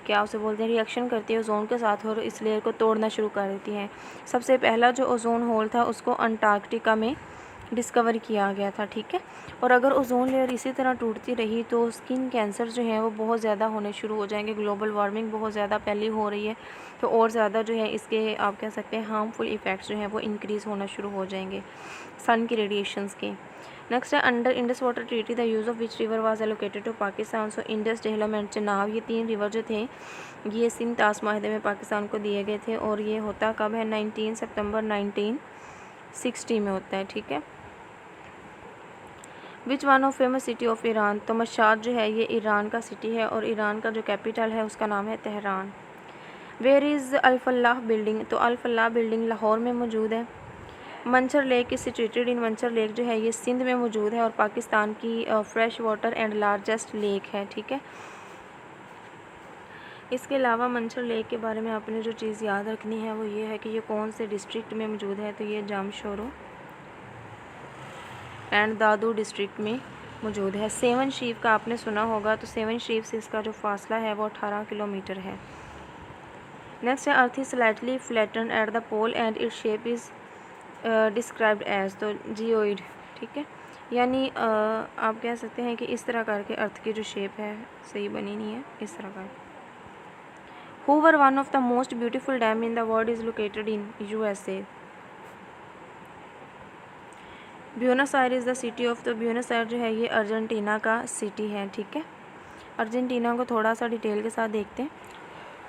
क्या उसे बोलते हैं, रिएक्शन करती है ओजोन के साथ और इस लेयर को तोड़ना शुरू कर देती हैं। सबसे पहला जो ओजोन होल था उसको अंटार्कटिका में डिस्कवर किया गया था। ठीक है, और अगर ओजोन लेयर इसी तरह टूटती रही तो स्किन कैंसर जो है वो बहुत ज़्यादा होने शुरू हो जाएंगे। ग्लोबल वार्मिंग बहुत ज़्यादा पहले हो रही है, तो और ज़्यादा जो है इसके आप कह सकते हैं हार्मफुल इफ़ेक्ट्स जो हैं वो इंक्रीज़ होना शुरू हो जाएंगे सन की रेडिएशंस के। नेक्स्ट है under Indus water treaty the use of which river was allocated to Pakistan, so Indus, Jhelum and Chenab, ये 3 रिवर जो थे ये सिंध तास माहदे में पाकिस्तान को दिए गए थे। और ये होता कब है, 19 सितंबर 1960 में होता है। ठीक है। Which one of famous city of Iran, तो मशाद जो है ये ईरान का सिटी है और ईरान का जो कैपिटल है उसका नाम है Tehran. Where is Al Falah building, तो अल-फलाह बिल्डिंग लाहौर में मौजूद है। Manchar lake is situated in, Manchar lake जो है ये सिंध में मौजूद है और पाकिस्तान की fresh water and largest lake है। ठीक है। इसके अलावा मंचर लेक के बारे में आपने जो चीज़ याद रखनी है वो ये है कि ये कौन से डिस्ट्रिक्ट में मौजूद है, तो ये जामशोरो एंड दादू डिस्ट्रिक्ट में मौजूद है। 7 शीप का आपने सुना होगा, तो 7 शीप से इसका जो फासला है वो 18 किलोमीटर है। नेक्स्ट है earth is slightly flatten at the pole and its shape is described as, तो जियोइड। ठीक है, यानी आप कह सकते हैं कि इस तरह करके अर्थ की जो शेप है सही बनी नहीं है, इस तरह का। Hoover one of the most beautiful dam in the world is located in USA। Buenos Aires the city of, तो ब्यूनस आयर्स जो है ये अर्जेंटीना का सिटी है। ठीक है, अर्जेंटीना को थोड़ा सा डिटेल के साथ देखते हैं।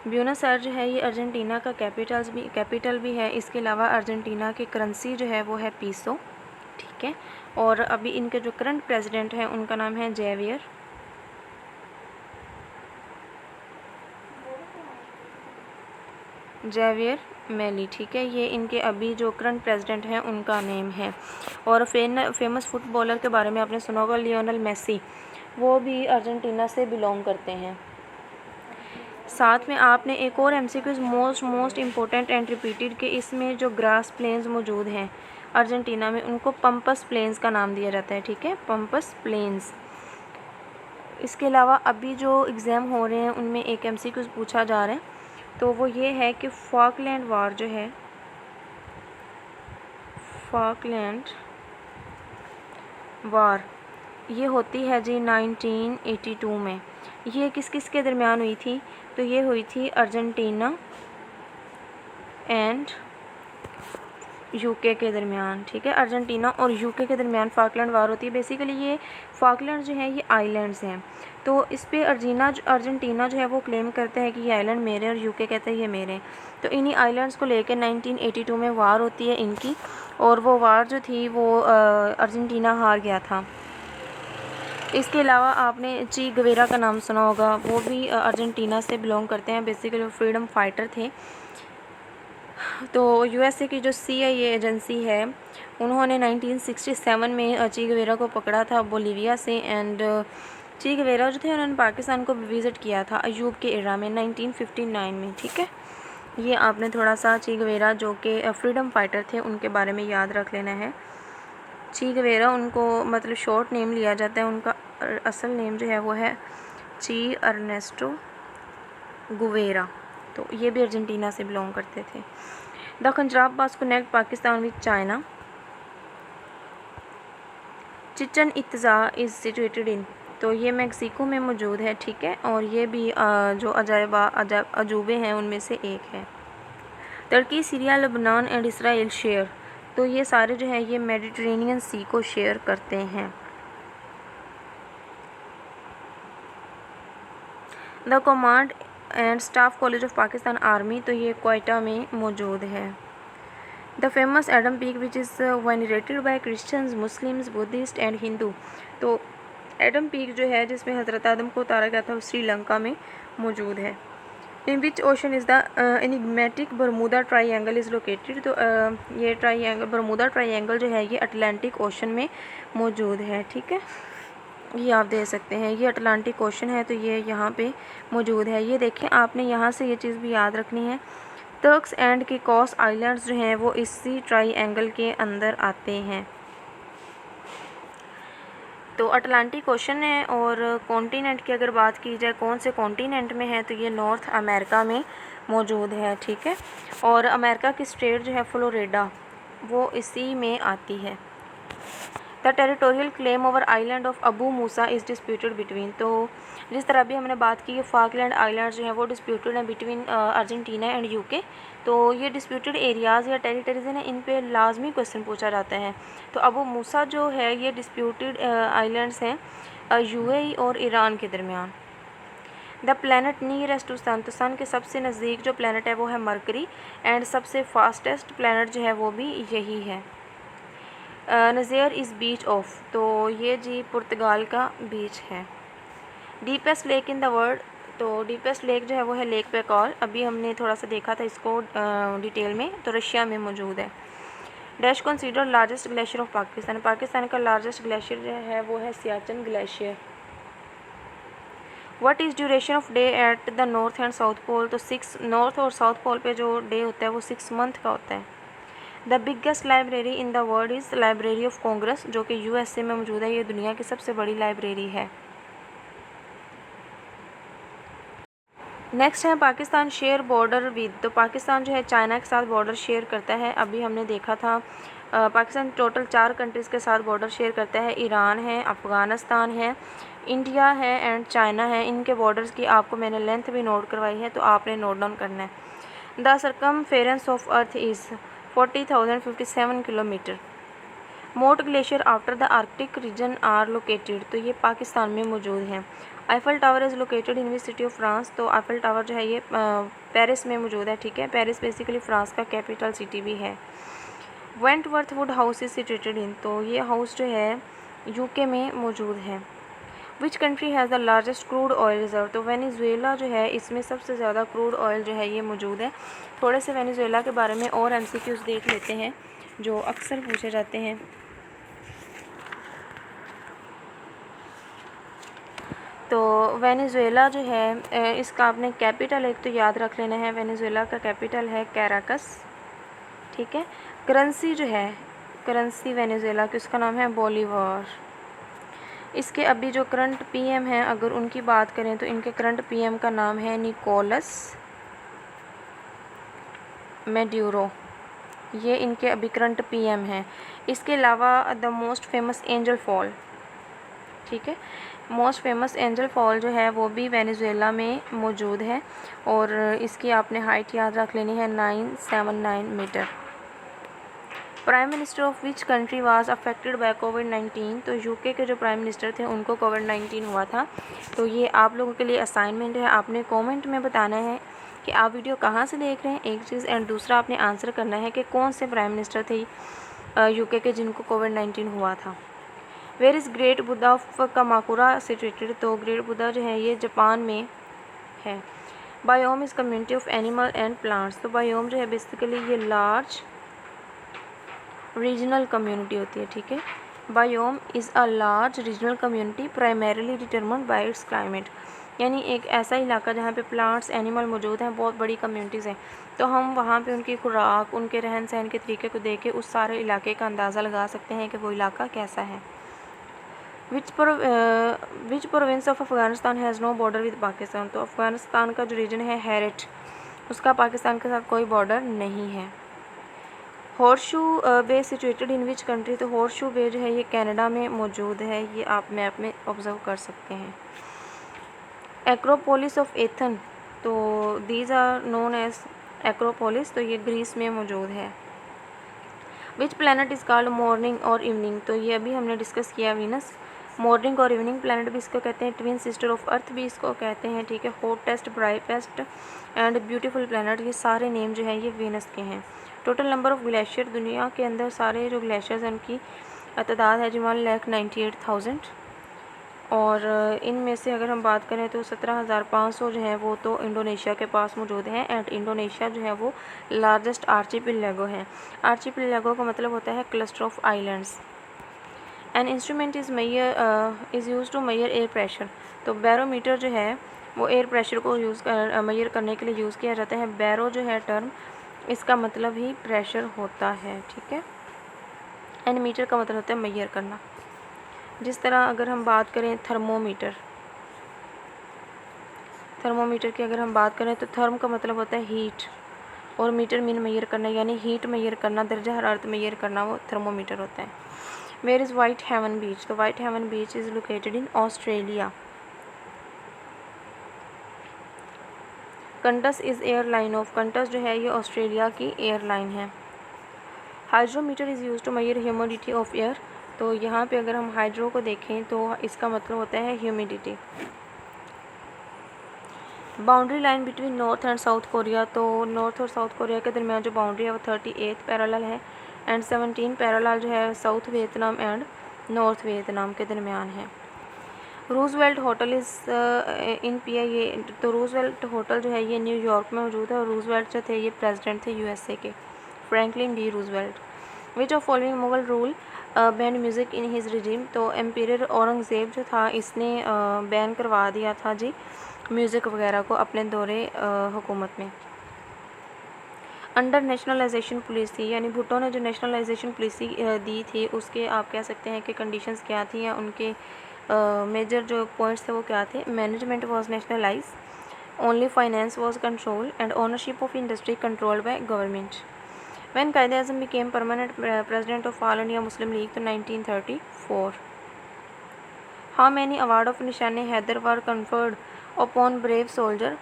ब्यूनस आयर्स जो है ये अर्जेंटीना का कैपिटल भी है। इसके अलावा अर्जेंटीना की करेंसी जो है वो है पीसो। ठीक है, और अभी इनके जो करंट प्रेसिडेंट हैं उनका नाम है जेवियर जेवियर मेली, ठीक है, ये इनके अभी जो करंट प्रेसिडेंट हैं उनका नेम है। और फेमस फुटबॉलर के बारे में आपने सुना होगा, लियोनेल मेसी, वो भी अर्जेंटीना से बिलोंग करते हैं। साथ में आपने एक और MCQs most important and repeated के इसमें जो ग्रास प्लेन्स मौजूद हैं अर्जेंटीना में, उनको पंपस प्लेन्स का नाम दिया जाता है, ठीक है, पंपस प्लेन्स। इसके अलावा अभी जो एग्ज़ाम हो रहे हैं उनमें एक एमसीक्यूज पूछा जा रहा है, तो वो ये है कि फॉकलैंड वार जो है, फॉकलैंड वार ये होती है जी 1982 में। ये किस किस के दरमियान हुई थी? तो ये हुई थी अर्जेंटीना एंड यूके के दरमियान, ठीक है, अर्जेंटीना और यूके के दरमियान फॉकलैंड वार होती है। बेसिकली ये फॉकलैंड जो है ये आइलैंड्स हैं, तो इस पे अर्जेंटीना जो है वो क्लेम करता है कि ये आइलैंड मेरे, और यूके कहता है ये मेरे। तो इन्हीं आइलैंड्स को लेकर 1982 में वार होती है इनकी, और वो वार जो थी वो अर्जेंटीना हार गया था। इसके अलावा आपने ची गवेरा का नाम सुना होगा, वो भी अर्जेंटीना से बिलोंग करते हैं, बेसिकली फ्रीडम फाइटर थे। तो यूएसए की जो CIA एजेंसी है उन्होंने 1967 में ची गवेरा को पकड़ा था बोलीविया से, एंड ची गवेरा जो थे उन्होंने पाकिस्तान को विज़िट किया था अयूब के एरा में 1959 में, ठीक है। ये आपने थोड़ा सा ची गवेरा जो कि फ्रीडम फाइटर थे उनके बारे में याद रख लेना है। ची गवेरा उनको मतलब शॉर्ट नेम लिया जाता है, उनका असल नेम जो है वो है ची अर्नेस्टो गुवेरा। तो ये भी अर्जेंटीना से बिलोंग करते थे। The Khunjerab pass connect Pakistan with China. Chichen Itza is situated in, तो ये मैक्सिको में मौजूद है, ठीक है, और ये भी जो अजूबे हैं उनमें से एक है। Turkey, Syria, Lebanon and Israel share, तो ये सारे जो हैं ये मेडिटेरेनियन सी को शेयर करते हैं। The command and staff college of Pakistan army, तो ये क्वेटा में मौजूद है। The famous Adam peak which is venerated by Christians, Muslims, Buddhist and Hindu, तो एडम पीक जो है जिसमें हज़रत आदम को उतारा गया था वो श्रीलंका में मौजूद है। In which ocean is the enigmatic Bermuda Triangle is located, तो ये ट्राइएंगल बरमूदा ट्राइएंगल जो है ये अटलांटिक ओशन में मौजूद है, ठीक है, ये आप दे सकते हैं, ये अटलांटिक ओशन है तो ये यहाँ पे मौजूद है। ये देखें, आपने यहाँ से ये चीज़ भी याद रखनी है, टर्क्स एंड किकोस आइलैंड्स जो हैं वो इसी ट्राइएंगल के अंदर आते हैं। तो अटलांटिक ओशन है, और कॉन्टिनेंट की अगर बात की जाए कौन से कॉन्टिनेंट में है, तो ये नॉर्थ अमेरिका में मौजूद है, ठीक है, और अमेरिका की स्टेट जो है फ्लोरिडा वो इसी में आती है। The territorial claim over island of Abu Musa is disputed between, तो जिस तरह अभी हमने बात की कि फॉकलैंड आइलैंड्स जो हैं वो डिस्प्यूटेड हैं बिटवीन अर्जेंटीना एंड यूके, तो ये डिस्प्यूटेड एरियाज़ या टेरिटरीज़ हैं, इन पे लाजमी क्वेश्चन पूछा जाता है। तो अबू मूसा जो है ये डिस्प्यूटेड आइलैंड्स हैं UAE और ईरान के दरमियान। द प्लानट नियरेस्ट टू सन, तो सन के सबसे नज़दीक जो प्लानट है वो है मरकरी, एंड सबसे फास्टेस्ट प्लानट जो है वो भी यही है। नज़ेर इज़ बीच ऑफ, तो ये जी पुर्तगाल का बीच है। Deepest lake in the world, तो डीपेस्ट लेक जो है वो है लेक पैकॉल, अभी हमने थोड़ा सा देखा था इसको डिटेल में, तो रशिया में मौजूद है। Dash consider largest glacier of Pakistan, Pakistan का लार्जेस्ट ग्लेशियर जो है वो है Siachen glacier. What is duration of day at the north and south pole, तो 6 नॉर्थ और साउथ पोल पे जो डे होता है वो 6 मंथ का होता है। The biggest library in the world is library of Congress, जो कि USA में मौजूद है, ये दुनिया की सबसे बड़ी लाइब्रेरी है। नेक्स्ट है पाकिस्तान शेयर बॉर्डर विद, तो पाकिस्तान जो है चाइना के साथ बॉर्डर शेयर करता है, अभी हमने देखा था पाकिस्तान टोटल 4 कंट्रीज़ के साथ बॉर्डर शेयर करता है, ईरान है, अफ़गानिस्तान है, इंडिया है एंड चाइना है। इनके बॉर्डर्स की आपको मैंने लेंथ भी नोट करवाई है, तो आपने नोट डाउन करना है। The circumference of earth is 40,057 kilometre. Most glacier after the Arctic region are located, तो ये पाकिस्तान में मौजूद हैं। Eiffel Tower is located in which city of France, तो आईफल टावर जो है ये पेरिस में मौजूद है, ठीक है, पेरिस बेसिकली फ्रांस का कैपिटल सिटी भी है। Wentworth Wood House is situated in, तो ये हाउस जो है UK में मौजूद है। Which country has the largest crude oil reserve, तो वेनेजुएला जो है इसमें सबसे ज़्यादा क्रूड ऑयल जो है ये मौजूद है। थोड़े से वेनेजुएला के बारे में और MCQs देख लेते हैं जो अक्सर पूछे जाते हैं। तो वेनेजुएला जो है इसका आपने कैपिटल एक तो याद रख लेना है, वेनेजुएला का कैपिटल है कैराकस, ठीक है। करेंसी जो है, करेंसी वेनेजुएला की, उसका नाम है बोलीवार। इसके अभी जो करंट PM हैं अगर उनकी बात करें तो इनके करंट PM का नाम है निकोलस मेड्यूरो, ये इनके अभी करंट PM हैं। इसके अलावा the most famous angel fall, ठीक है, मोस्ट फेमस एंजल फॉल जो है वो भी वेनेजुएला में मौजूद है और इसकी आपने हाइट याद रख लेनी है 979 metre. Prime minister of which country was affected by कोविड-19, तो UK के जो प्राइम मिनिस्टर थे उनको कोविड-19 हुआ था। तो ये आप लोगों के लिए असाइनमेंट है, आपने कमेंट में बताना है कि आप वीडियो कहाँ से देख रहे हैं, एक चीज़, एंड दूसरा आपने आंसर करना है कि कौन से प्राइम मिनिस्टर थे UK के जिनको कोविड-19 हुआ था। Where is great Buddha of Kamakura situated, तो ग्रेट बुद्धा जो है ये जापान में है। Biome is community of animal and plants, तो बायोम जो है बेसिकली ये लार्ज रीजनल कम्युनिटी होती है, ठीक है। Biome is a large regional community primarily determined bye it's climate, यानी एक ऐसा इलाका जहाँ पे प्लांट्स एनिमल मौजूद हैं, बहुत बड़ी कम्युनिटीज़ हैं, तो हम वहाँ पे उनकी खुराक, उनके रहन सहन के तरीके को देख के उस सारे इलाके का अंदाज़ा लगा सकते हैं कि वो इलाका कैसा है। Which province of Afghanistan has no border with Pakistan, तो अफ़गानिस्तान का जो रीजन है हेरिट, उसका पाकिस्तान के साथ कोई बॉर्डर नहीं है। Horseshoe bay situated in which country, तो हॉर्सशू बे जो है ये कनाडा में मौजूद है, ये आप मैप में ऑब्जर्व कर सकते हैं। एक्रोपोलिस ऑफ एथन, तो these are known as Acropolis, तो ये ग्रीस में मौजूद है। Which planet is called morning और इवनिंग, तो ये अभी हमने डिस्कस किया वीनस। मॉर्निंग और इवनिंग प्लानट भी इसको कहते हैं, ट्विन सिस्टर ऑफ अर्थ भी इसको कहते हैं, ठीक है। Hottest, brightest and beautiful planet, ये सारे नेम जो है ये वीनस के हैं। टोटल नंबर ऑफ़ ग्लेशियर, दुनिया के अंदर सारे जो ग्लेशियर्स हैं उनकी तादाद है जी 1,98,000, और इनमें से अगर हम बात करें तो 17,500 जो है वो तो इंडोनेशिया के पास मौजूद हैं, एंड इंडोनेशिया जो है वो लार्जेस्ट आर्चिपेलागो है। आर्चिपेलागो का मतलब होता है cluster of islands. An instrument is use to measure air pressure, तो बैरोमीटर जो है वो एयर प्रेशर को मेजर करने के लिए यूज़ किया जाता है। बैरो जो है टर्म, इसका मतलब ही प्रेशर होता है, ठीक है। एंड मीटर का मतलब होता है मेजर करना। जिस तरह अगर हम बात करें थर्मोमीटर, थर्मोमीटर की अगर हम बात करें तो थर्म का मतलब होता है हीट और मीटर मीन मेजर करना, यानी हीट मेजर करना, दर्जा हरारत मेजर करना, वो थर्मोमीटर होता है। Where is White Haven Beach, तो White Haven Beach is located in Australia. Qantas is airline of, Qantas जो है ये ऑस्ट्रेलिया की एयरलाइन है। Hydrometer is use to measure humidity of air, तो यहाँ पे अगर हम हाइड्रो को देखें तो इसका मतलब होता है humidity. Boundary line between north and south Korea, तो नॉर्थ और साउथ कोरिया के दरमियान जो बाउंड्री है वो 38 पैरेलल है, एंड 17 पैरेलल जो है south Vietnam and north Vietnam के दरमियान है। Roosevelt hotel is in PIA, तो रूजवेल्ट होटल जो है ये न्यूयॉर्क में मौजूद है, और रूजवेल्ट जो थे ये प्रेसिडेंट थे USA के, Franklin D Roosevelt. Which of following Mughal rule ban music in his regime, तो एम्पीरियर औरंगज़ेब जो था इसने बैन करवा दिया था जी म्यूज़िक वगैरह को अपने दौरे हुकूमत में। अंडर नेशनलाइजेशन पॉलिसी, यानी भुट्टो ने जो नेशनलाइजेशन पॉलिसी दी थी उसके आप कह सकते हैं कि कंडीशंस क्या थी, या उनके मेजर जो पॉइंट्स थे वो क्या थे। Management was nationalise, only finance was control, and ownership of industry controlled by government. When Quaid-e Azam became permanent president of All India Muslim League, तो 1934। How many award of Nishan Haider were conferred upon brave soldier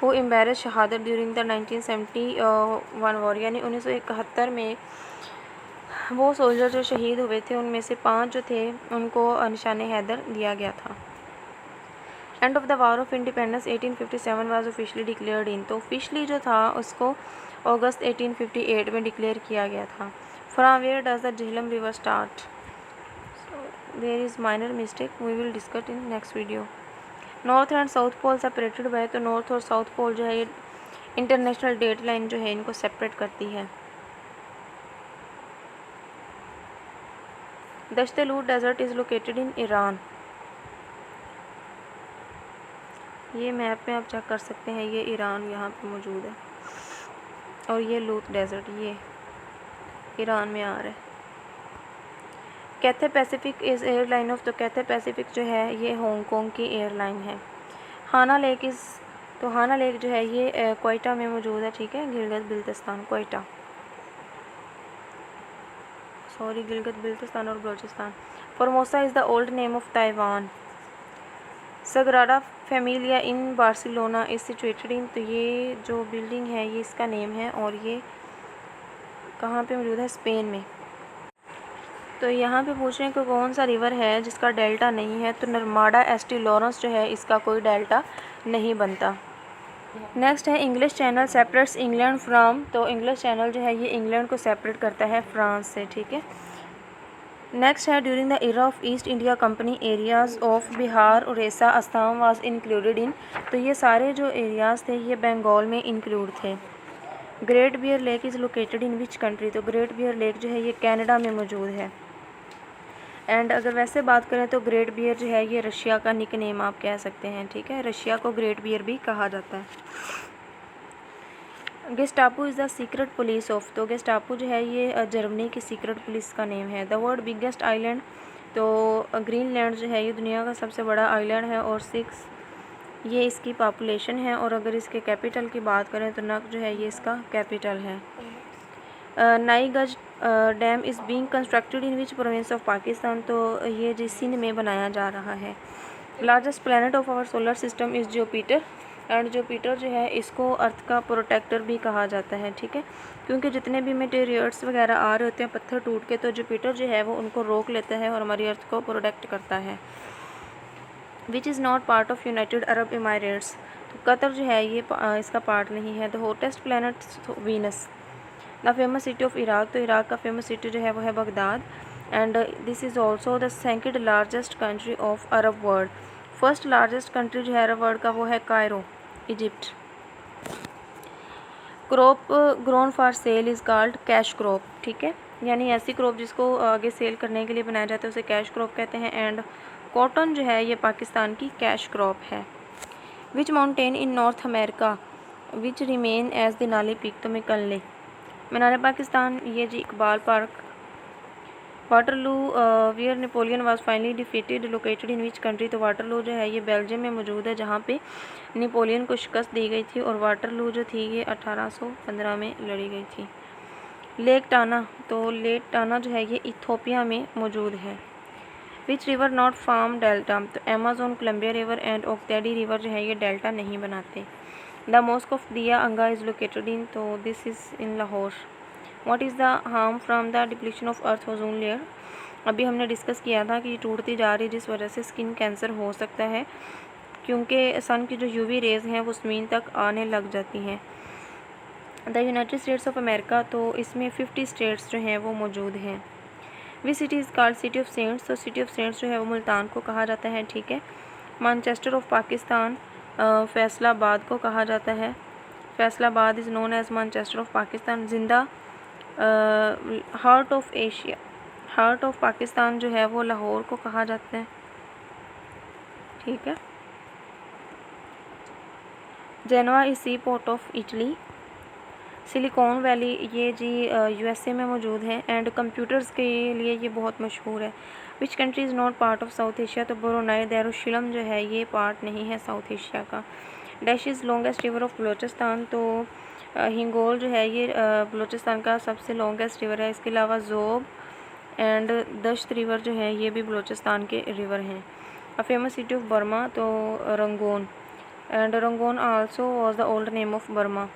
who embrace shahadat during the 1971 war, यानी 1971 में वो soldier जो शहीद हुए थे उनमें से 5 जो थे उनको निशान हैदर दिया गया था। End of the war of independence 1857 was officially declared इन, तो ऑफिशियली जो था उसको अगस्त 1858 में डिक्लेयर किया गया था। From where does the Jhelum river start, there is minor mistake, we will discuss in next video. North and south pole separated by, तो north और साउथ पोल जो है ये इंटरनेशनल डेट लाइन जो है इनको सेपरेट करती है। Dasht-e-Lut desert is located in Iran. ये मैप में आप चेक कर सकते हैं, ये ईरान यहाँ पे मौजूद है और ये लूट डेजर्ट ये ईरान में आ रहा है। Cathay Pacific is airline of, तो कैथे पैसिफिक जो है ये हांगकांग की एयरलाइन है। हाना लेक इज़, तो हाना लेक जो है ये क्वेटा में मौजूद है, ठीक है, गिलगित बिल्तिस्तान क्वेटा, सॉरी गिलगित बिल्तिस्तान और Balochistan. Formosa is the old name of Taiwan. Sagrada Familia in Barcelona is situated in, तो ये जो बिल्डिंग है ये इसका नेम है और ये कहाँ पे मौजूद है, स्पेन में। तो यहाँ पे पूछ रहे हैं कि कौन सा रिवर है जिसका डेल्टा नहीं है, तो नर्मदा एस्टी लॉरेंस जो है इसका कोई डेल्टा नहीं बनता। नेक्स्ट है English channel separates England from, तो इंग्लिश चैनल जो है ये इंग्लैंड को सेपरेट करता है फ्रांस से, ठीक है। नेक्स्ट है during the era of east India company areas of Bihar, Orissa, Assam was included in, तो ये सारे जो एरियाज़ थे ये बंगाल में इंक्लूड थे। Great bear lake is located in which country, तो ग्रेट बियर लेक जो है ये कनाडा में मौजूद है। एंड अगर वैसे बात करें तो ग्रेट बियर जो है ये रशिया का निक नेम आप कह सकते हैं, ठीक है, रशिया को ग्रेट बियर भी कहा जाता है। Gestapo is the secret police of, तो गेस्टापो जो है ये जर्मनी की सीक्रेट पुलिस का नेम है। द वर्ल्ड बिगेस्ट आइलैंड, तो ग्रीनलैंड जो है ये दुनिया का सबसे बड़ा आइलैंड है और 6 ये इसकी पॉपुलेशन है। और अगर इसके कैपिटल की बात करें तो नक जो है ये इसका कैपिटल है। Naigaj dam is being constructed in which province of Pakistan, तो ये जी सिंध में बनाया जा रहा है। Largest planet of our solar system is Jupiter, and Jupiter जो है इसको अर्थ का प्रोटेक्टर भी कहा जाता है, ठीक है, क्योंकि जितने भी मेटेरियल्स वगैरह आ रहे होते हैं पत्थर टूट के, तो जुपिटर जो है वो उनको रोक लेता है और हमारी अर्थ को प्रोटेक्ट करता है। Which is not part of United Arab Emirates, तो कतर जो है ये इसका पार्ट नहीं है। The hottest planet Venus. The famous city of Iraq, तो इराक का फेमस सिटी जो है वो है Baghdad. And this is also the second largest country of Arab world. First largest country जो है अरब वर्ल्ड का वो है Cairo, Egypt. Crop grown for sale is called cash crop, ठीक है, यानी ऐसी क्रॉप जिसको आगे सेल करने के लिए बनाया जाता है उसे कैश क्रॉप कहते हैं। एंड कॉटन जो है ये पाकिस्तान की कैश क्रॉप है। Which mountain in North America which remain as Denali peak, तो मिकल्ले मीनार पाकिस्तान, ये जी Iqbal park. Waterloo where Napoleon was finally defeated located in which country, तो वाटरलू जो है ये बेल्जियम में मौजूद है जहाँ पे नेपोलियन को शिकस्त दी गई थी और वाटरलू जो थी ये 1815 में लड़ी गई थी। लेक टाना, तो लेक टाना जो है ये इथोपिया में मौजूद है। Which river not form delta, तो Amazon, Colombia river and Ok Tedi river जो है ये डेल्टा नहीं बनाते। द मॉस्क ऑफ दिया अंगा इज़ लोकेटेड इन, तो this is in Lahore. What is the harm from the depletion of earth ozone layer, अभी हमने डिस्कस किया था कि टूटती जा रही जिस वजह से स्किन कैंसर हो सकता है क्योंकि सन की जो यूवी रेज़ हैं वो ज़मीन तक आने लग जाती हैं। The United states of America, तो इसमें 50 स्टेट्स जो हैं वो मौजूद हैं। Which city is called city of cents, तो सिटी ऑफ सेंट्स जो है वो मुल्तान को कहा जाता है, ठीक है। मैनचेस्टर ऑफ पाकिस्तान फैसलाबाद को कहा जाता है। Faisalabad is known as Manchester of Pakistan. जिंदा heart of Asia, heart of Pakistan जो है वो लाहौर को कहा जाता है, ठीक है। Genoa is sea port of Italy. Silicon valley ये जी यूएसए में मौजूद है एंड कंप्यूटर्स के लिए ये बहुत मशहूर है। Which country is not part of South Asia, तो ब्रुनेई दारुस्सलाम जो है ये पार्ट नहीं है साउथ एशिया का। Dash is longest river of Balochistan, तो हिंगोल जो है ये बलूचिस्तान का सबसे लॉन्गेस्ट रिवर है। इसके अलावा ज़ोब एंड दश्त रिवर जो है ये भी बलूचिस्तान के रिवर हैं। A famous city of Burma, तो Rangoon, and Rangoon also was the old name of Burma.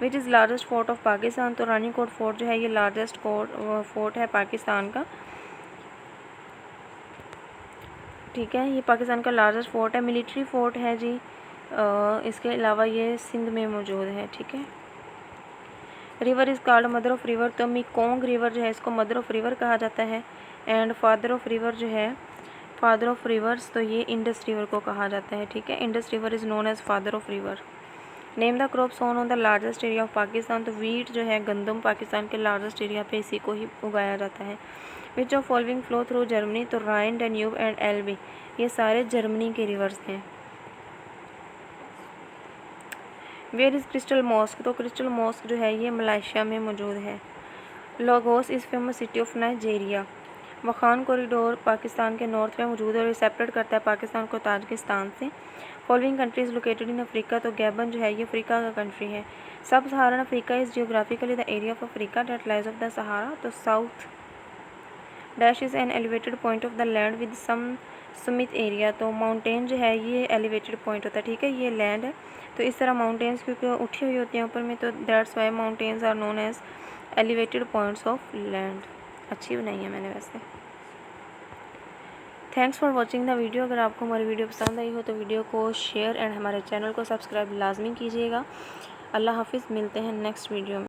Which is largest fort of Pakistan, तो रानी कोट फोर्ट जो है ये लार्जेस्ट फोर्ट है पाकिस्तान का, ठीक है, ये पाकिस्तान का लार्जेस्ट फोर्ट है। मिलिट्री फोर्ट है जी इसके अलावा ये सिंध में मौजूद है, ठीक है। River is called mother of river, तो मेकोंग रिवर जो है इसको मदर ऑफ रिवर कहा जाता है। एंड फादर ऑफ रिवर जो है, फादर ऑफ रिवर्स, तो ये इंडस रिवर को कहा जाता है। ठीक है, Indus river is known as father of river. Name the crop sown on the largest area of Pakistan, तो वीट जो है, गंदम पाकिस्तान के लार्जेस्ट एरिया पे इसी को ही उगाया जाता है। विच of following flow through Germany, तो राइन, डैन्यूब एंड एल्बे, ये सारे जर्मनी के रिवर्स हैं। वेयर इज़ क्रिस्टल मॉस्क, तो क्रिस्टल मॉस्क जो है ये मलेशिया में मौजूद है। Lagos is famous city of Nigeria. वखान corridor Pakistan के नॉर्थ में मौजूद है और ये सेपरेट करता है पाकिस्तान को ताजिकिस्तान से। Following countries located in Africa, तो गैबन जो है ये अफ्रीका का कंट्री है। Sub Saharan Africa is geographically the area of Africa that lies of the Sahara, तो south dash is an elevated point of the land with some summit area, तो mountain जो है ये एलिवेटेड पॉइंट होता है। ठीक है, ये लैंड है, तो इस तरह माउंटेन्स क्योंकि उठी हुई होती हैं ऊपर में, तो that's why mountains are known as elevated points of land. अच्छी बनाई है मैंने वैसे। Thanks for watching the video. अगर आपको हमारी वीडियो पसंद आई हो तो वीडियो को शेयर एंड हमारे चैनल को सब्सक्राइब लाजमी कीजिएगा। अल्लाह हाफिज़, मिलते हैं नेक्स्ट वीडियो में।